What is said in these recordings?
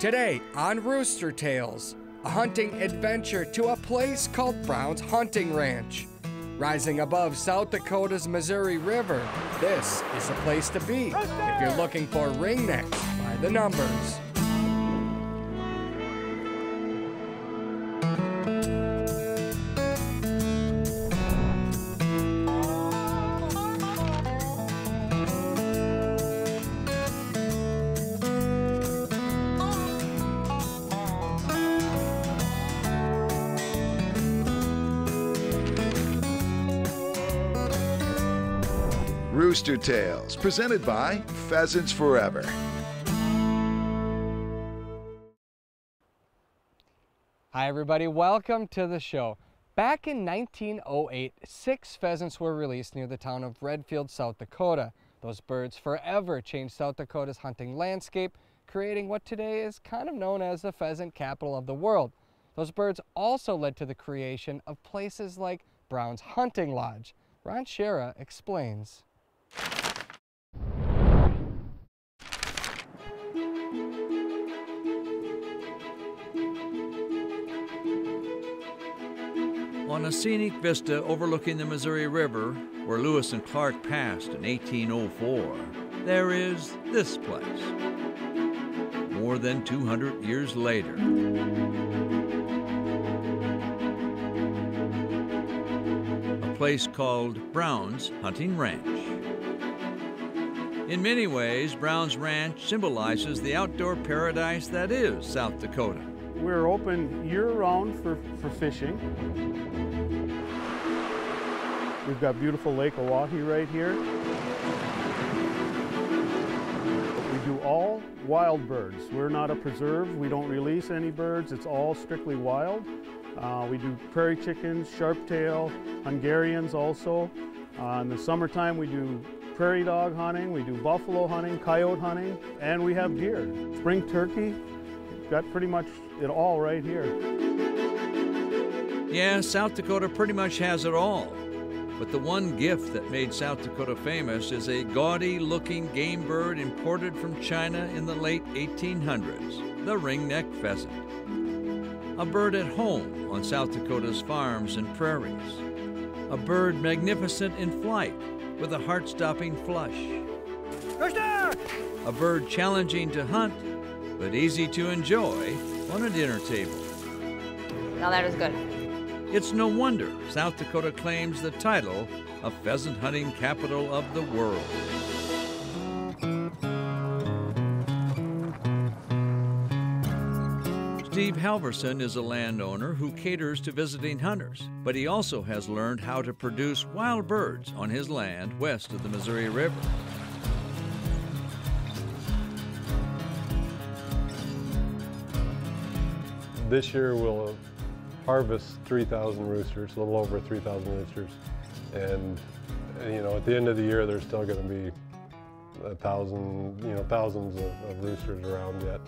Today on Rooster Tales, a hunting adventure to a place called Brown's Hunting Ranch. Rising above South Dakota's Missouri River, this is the place to be if you're looking for ringnecks by the numbers. Rooster Tales, presented by Pheasants Forever. Hi everybody, welcome to the show. Back in 1908, 6 pheasants were released near the town of Redfield, South Dakota. Those birds forever changed South Dakota's hunting landscape, creating what today is kind of known as the pheasant capital of the world. Those birds also led to the creation of places like Brown's Hunting Lodge. Ron Shera explains. On a scenic vista overlooking the Missouri River, where Lewis and Clark passed in 1804, there is this place. More than 200 years later. A place called Brown's Hunting Ranch. In many ways, Brown's Ranch symbolizes the outdoor paradise that is South Dakota. We're open year-round for fishing. We've got beautiful Lake Oahe right here. We do all wild birds. We're not a preserve. We don't release any birds. It's all strictly wild. We do prairie chickens, sharptail, Hungarians also. In the summertime we do prairie dog hunting, we do buffalo hunting, coyote hunting, and we have deer. Spring turkey, got pretty much it all right here. Yeah, South Dakota pretty much has it all. But the one gift that made South Dakota famous is a gaudy-looking game bird imported from China in the late 1800s, the ringneck pheasant. A bird at home on South Dakota's farms and prairies. A bird magnificent in flight with a heart-stopping flush. Rooster! A bird challenging to hunt, but easy to enjoy on a dinner table. Now that was good. It's no wonder South Dakota claims the title of pheasant hunting capital of the world. Steve Halverson is a landowner who caters to visiting hunters, but he also has learned how to produce wild birds on his land west of the Missouri River. This year we'll harvest 3,000 roosters, a little over 3,000 roosters. And you know, at the end of the year, there's still going to be thousands of roosters around yet.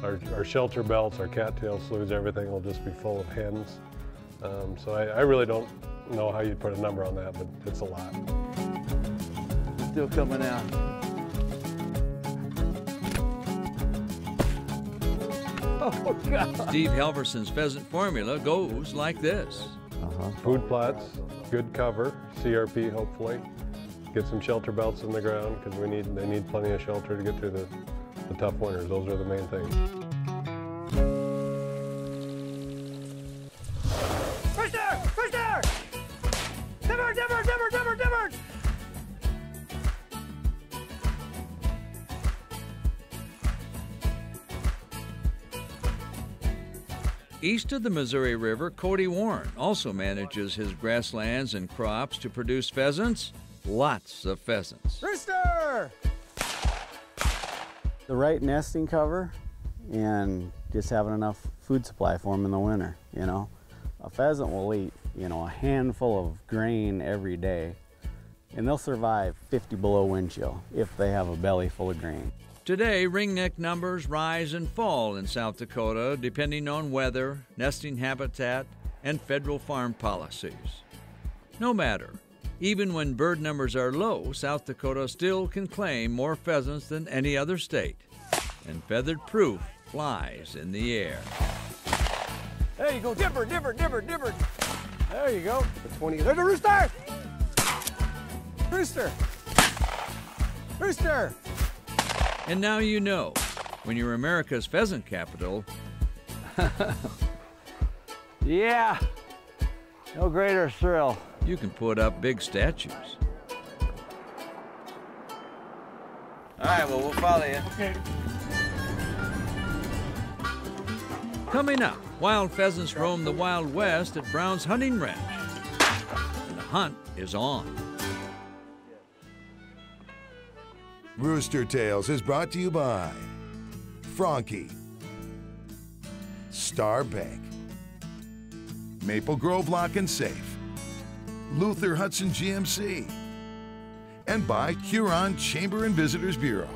Our shelter belts, our cattail sloughs, everything will just be full of hens. So I really don't know how you'd put a number on that, but it's a lot. Still coming out. Oh God! Steve Halverson's pheasant formula goes like this. Food plots, good cover, CRP hopefully. Get some shelter belts in the ground because they need plenty of shelter to get through the tough winters. Those are the main things. Rooster! Rooster! Dimmer! Dimmer! Dimmer! Dimmer! Dimmer! East of the Missouri River, Cody Warren also manages his grasslands and crops to produce pheasants. Lots of pheasants. Rooster! The right nesting cover and just having enough food supply for them in the winter, you know. A pheasant will eat, you know, a handful of grain every day, and they'll survive 50 below wind chill if they have a belly full of grain. Today, ringneck numbers rise and fall in South Dakota depending on weather, nesting habitat, and federal farm policies. No matter, even when bird numbers are low, South Dakota still can claim more pheasants than any other state. And feathered proof flies in the air. There you go, dipper, dipper, dipper, dipper. There you go. The 20. There's a rooster! Rooster! Rooster! And now you know, when you're America's pheasant capital, Yeah, no greater thrill. you can put up big statues. All right, well, we'll follow you. Okay. Coming up, wild pheasants roam the Wild West at Brown's Hunting Ranch. And the hunt is on. Rooster Tales is brought to you by Franke, Star Bank, Maple Grove Lock and Safe, Luther Hudson GMC, and by Huron Chamber and Visitors Bureau.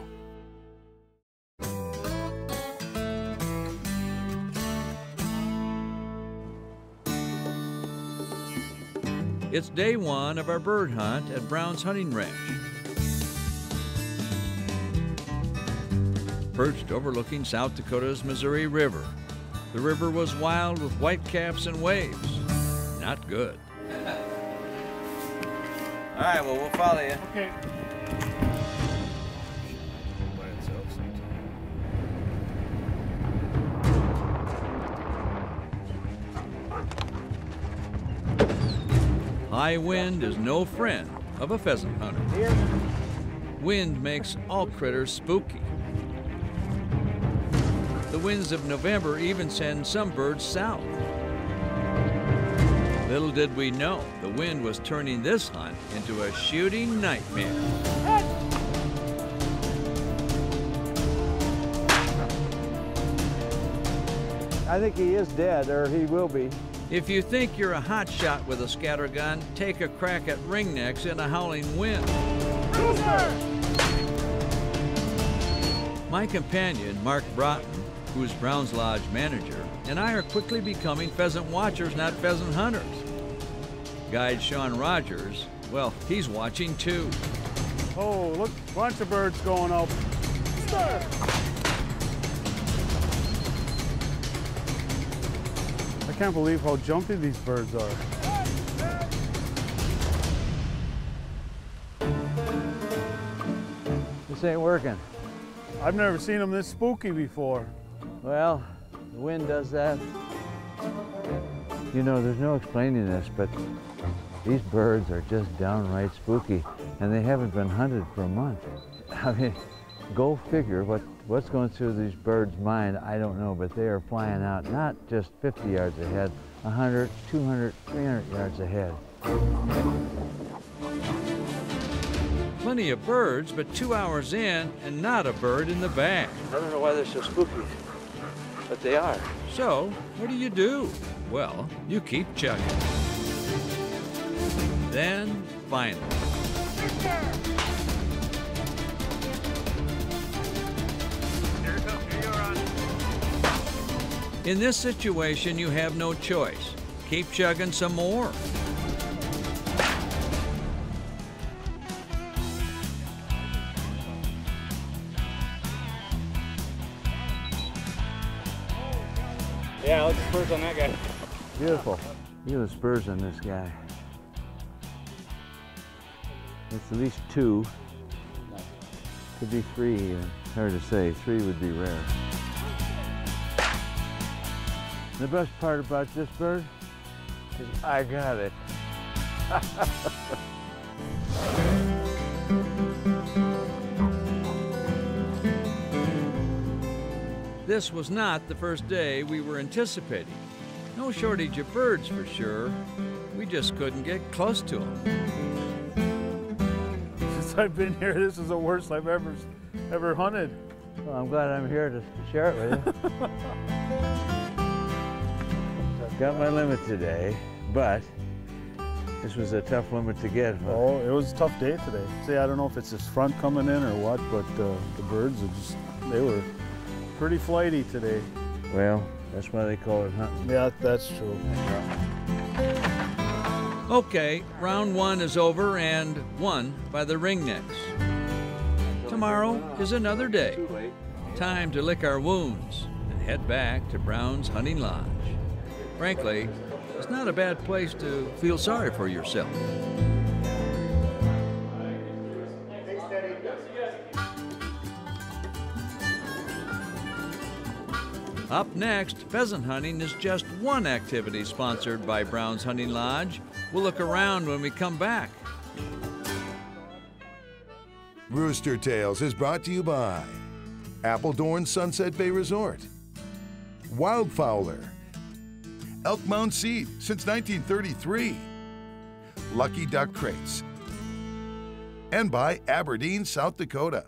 It's day one of our bird hunt at Brown's Hunting Ranch. Perched overlooking South Dakota's Missouri River, the river was wild with whitecaps and waves. Not good. All right, well, we'll follow you. Okay. High wind is no friend of a pheasant hunter. Wind makes all critters spooky. The winds of November even send some birds south. Little did we know, the wind was turning this hunt into a shooting nightmare. I think he is dead, or he will be. If you think you're a hot shot with a scattergun, take a crack at ringnecks in a howling wind. My companion, Mark Broughton, who's Brown's Lodge manager, and I are quickly becoming pheasant watchers, not pheasant hunters. Guide Sean Rogers, well, he's watching too. Oh, look, bunch of birds going up. I can't believe how jumpy these birds are. This ain't working. I've never seen them this spooky before. Well, the wind does that. You know, there's no explaining this, but these birds are just downright spooky, and they haven't been hunted for a month. I mean, go figure what's going through these birds' mind, I don't know, but they are flying out not just 50 yards ahead, 100, 200, 300 yards ahead. Plenty of birds, but 2 hours in and not a bird in the bag. I don't know why they're so spooky, but they are. So, what do? Well, you keep chugging. Then, finally. In this situation, you have no choice. Keep chugging some more. Yeah, look at the spurs on that guy. Beautiful. Look at the spurs on this guy. It's at least 2. Could be 3. Hard to say. 3 would be rare. The best part about this bird is I got it. This was not the first day we were anticipating. No shortage of birds for sure. We just couldn't get close to them. Since I've been here, this is the worst I've ever hunted. Well, I'm glad I'm here to share it with you. I've got my limit today, but this was a tough limit to get. Oh, it was a tough day today. See, I don't know if it's this front coming in or what, but the birds are just, they were pretty flighty today. Well, that's why they call it hunting. Yeah, that's true. Okay, round 1 is over and won by the ringnecks. Tomorrow is another day. Time to lick our wounds head back to Brown's Hunting Lodge. Frankly, it's not a bad place to feel sorry for yourself. Up next, pheasant hunting is just one activity sponsored by Brown's Hunting Lodge. We'll look around when we come back. Rooster Tales is brought to you by Appledorn Sunset Bay Resort, Wildfowler, Elk Mound Seed since 1933, Lucky Duck Crates, and by Aberdeen, South Dakota.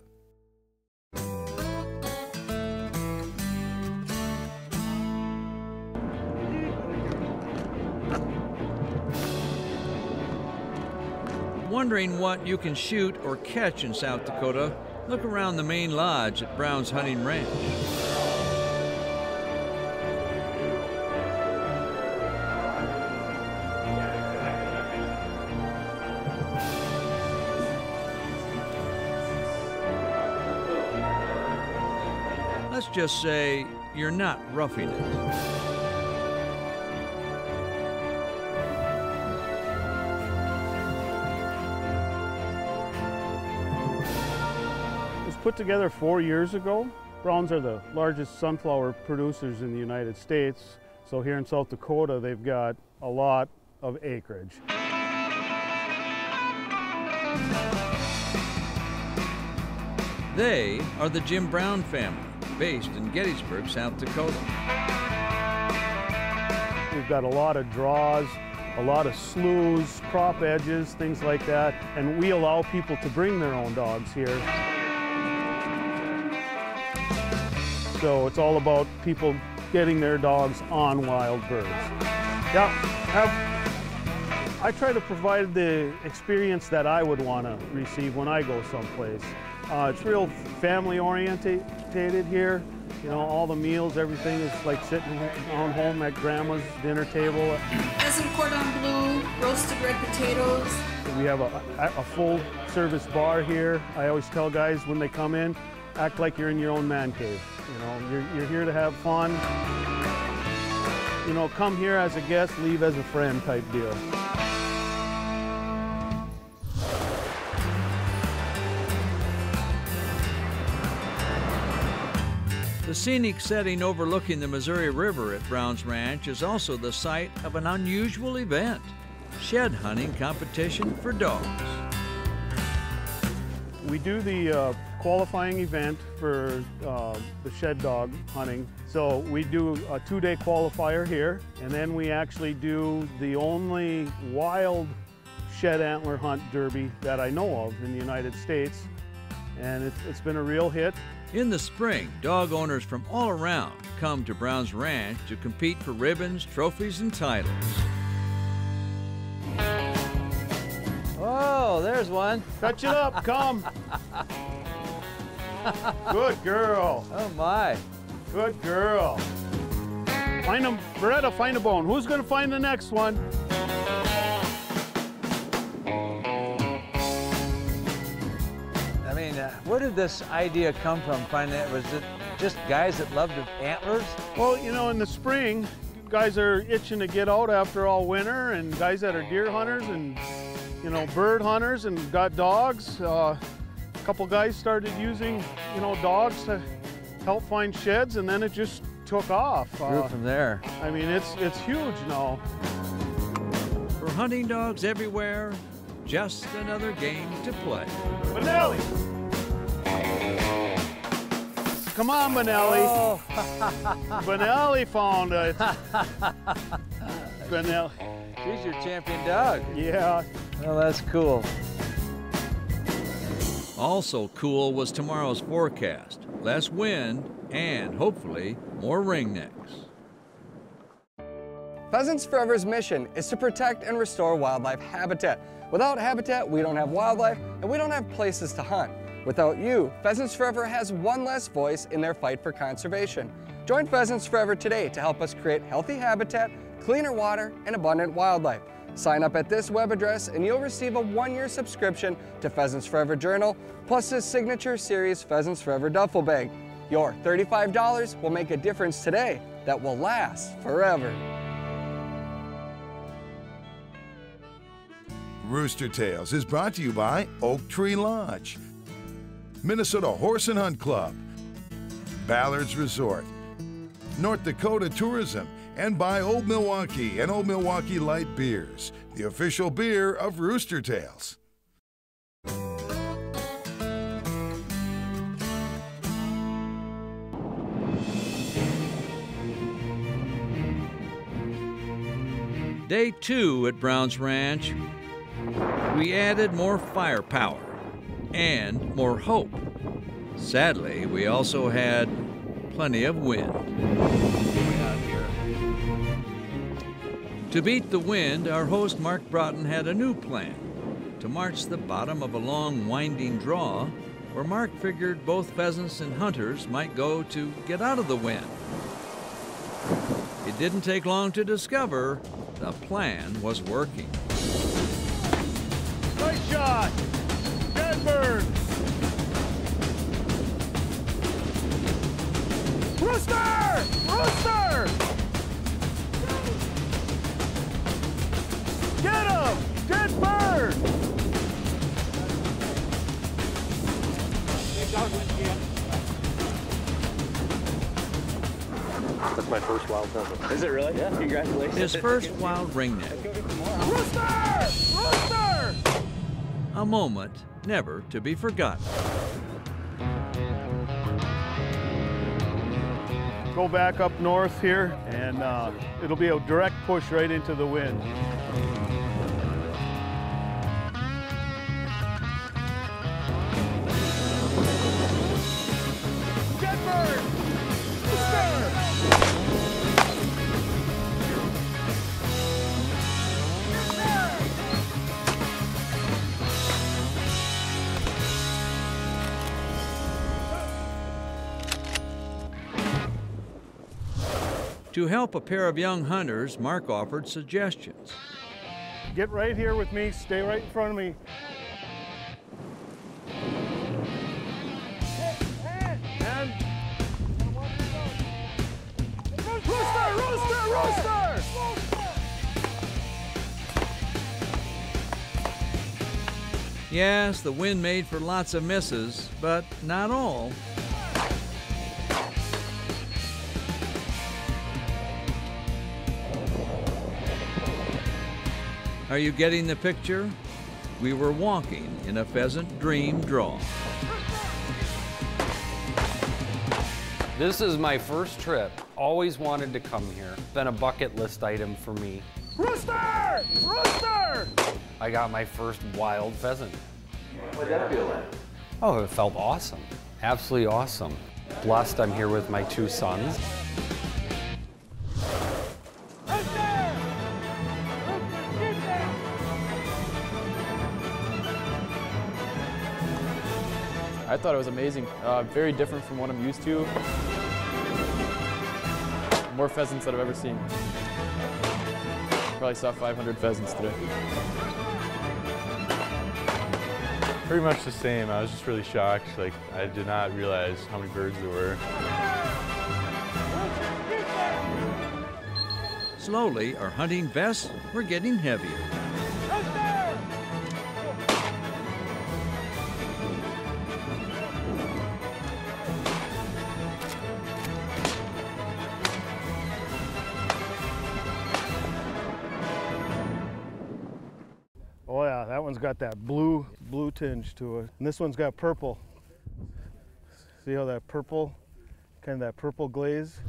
Wondering what you can shoot or catch in South Dakota? Look around the main lodge at Brown's Hunting Ranch. Let's just say you're not roughing it. Put together 4 years ago. Browns are the largest sunflower producers in the United States. So here in South Dakota, they've got a lot of acreage. They are the Jim Brown family, based in Gettysburg, South Dakota. We've got a lot of draws, a lot of sloughs, crop edges, things like that. And we allow people to bring their own dogs here. So it's all about people getting their dogs on wild birds. Yeah, I try to provide the experience that I would want to receive when I go someplace. It's real family orientated here. You know, all the meals, everything is like sitting on home at grandma's dinner table. Pheasant cordon bleu, roasted red potatoes. We have a full service bar here. I always tell guys when they come in, act like you're in your own man cave. You know, you're here to have fun. You know, come here as a guest, leave as a friend type deal. The scenic setting overlooking the Missouri River at Brown's Ranch is also the site of an unusual event, shed hunting competition for dogs. We do the qualifying event for the shed dog hunting. So we do a 2-day qualifier here, and then we actually do the only wild shed antler hunt derby that I know of in the United States. And it's been a real hit. In the spring, dog owners from all around come to Brown's Ranch to compete for ribbons, trophies, and titles. Oh, there's one. Fetch it up, come. Good girl. Oh my. Good girl. Find them, Beretta, find a bone. Who's gonna find the next one? I mean, where did this idea come from? Was it just guys that loved antlers? Well, you know, in the spring, guys are itching to get out after all winter, and guys that are deer hunters and, you know, bird hunters and got dogs. A couple guys started using, you know, dogs to help find sheds, and then it just took off. Grew from there. I mean, it's huge now. For hunting dogs everywhere, just another game to play. Benelli! Come on, Benelli. Oh. Benelli found it. Benelli. She's your champion dog. Yeah. Well, that's cool. Also cool was tomorrow's forecast. Less wind and, hopefully, more ringnecks. Pheasants Forever's mission is to protect and restore wildlife habitat. Without habitat, we don't have wildlife, and we don't have places to hunt. Without you, Pheasants Forever has one less voice in their fight for conservation. Join Pheasants Forever today to help us create healthy habitat, cleaner water, and abundant wildlife. Sign up at this web address and you'll receive a 1-year subscription to Pheasants Forever Journal, plus his signature series Pheasants Forever Duffel Bag. Your $35 will make a difference today that will last forever. Rooster Tales is brought to you by Oak Tree Lodge, Minnesota Horse and Hunt Club, Ballard's Resort, North Dakota Tourism, and by Old Milwaukee and Old Milwaukee Light Beers, the official beer of Rooster Tales. Day 2 at Brown's Ranch, we added more firepower and more hope. Sadly, we also had plenty of wind. To beat the wind, our host Mark Broughton had a new plan: to march the bottom of a long, winding draw where Mark figured both pheasants and hunters might go to get out of the wind. It didn't take long to discover the plan was working. Nice shot! Dead bird! Rooster! Rooster! Get him! Dead bird! That's my first wild pheasant. Is it really? Yeah. Congratulations. His first wild ringneck. Rooster! Rooster! A moment never to be forgotten. Go back up north here, and it'll be a direct push right into the wind. Dead bird! Rooster! To help a pair of young hunters, Mark offered suggestions. Get right here with me, stay right in front of me. And Rooster! Rooster! Rooster! Yes, the wind made for lots of misses, but not all. Are you getting the picture? We were walking in a pheasant dream draw. This is my first trip. Always wanted to come here. Been a bucket list item for me. Rooster! Rooster! I got my first wild pheasant. What did that feel like? Oh, it felt awesome. Absolutely awesome. Blessed I'm here with my two sons. I thought it was amazing. Very different from what I'm used to. More pheasants than I've ever seen. Probably saw 500 pheasants today. Pretty much the same. I was just really shocked. Like, I did not realize how many birds there were. Slowly, our hunting vests were getting heavier. Oh yeah, that one's got that blue tinge to it. And this one's got purple. See how that purple, kind of that purple glaze?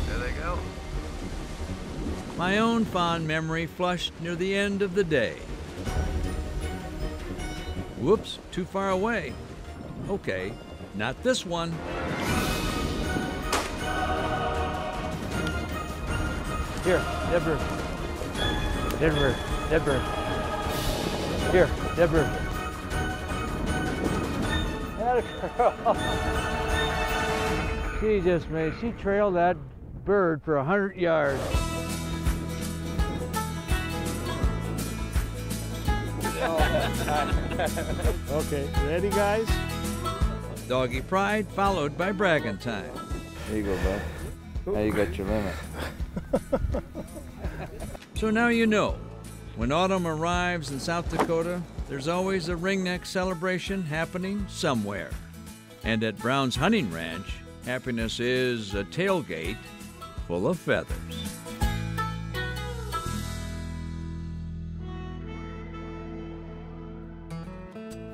There they go. My own fond memory flushed near the end of the day. Whoops, too far away. Okay, not this one. Here, dead bird. Dead bird. Dead bird. Here, dead bird. She trailed that bird for 100 yards. Okay, ready, guys? Doggy pride followed by bragging time. There you go, bud. Now you got your limit. So now you know, when autumn arrives in South Dakota, there's always a ringneck celebration happening somewhere. And at Brown's Hunting Ranch, happiness is a tailgate full of feathers.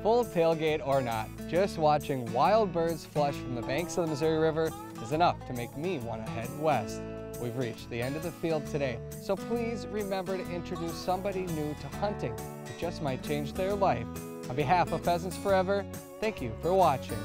Full tailgate or not, just watching wild birds flush from the banks of the Missouri River is enough to make me want to head west. We've reached the end of the field today, so please remember to introduce somebody new to hunting. It just might change their life. On behalf of Pheasants Forever, thank you for watching.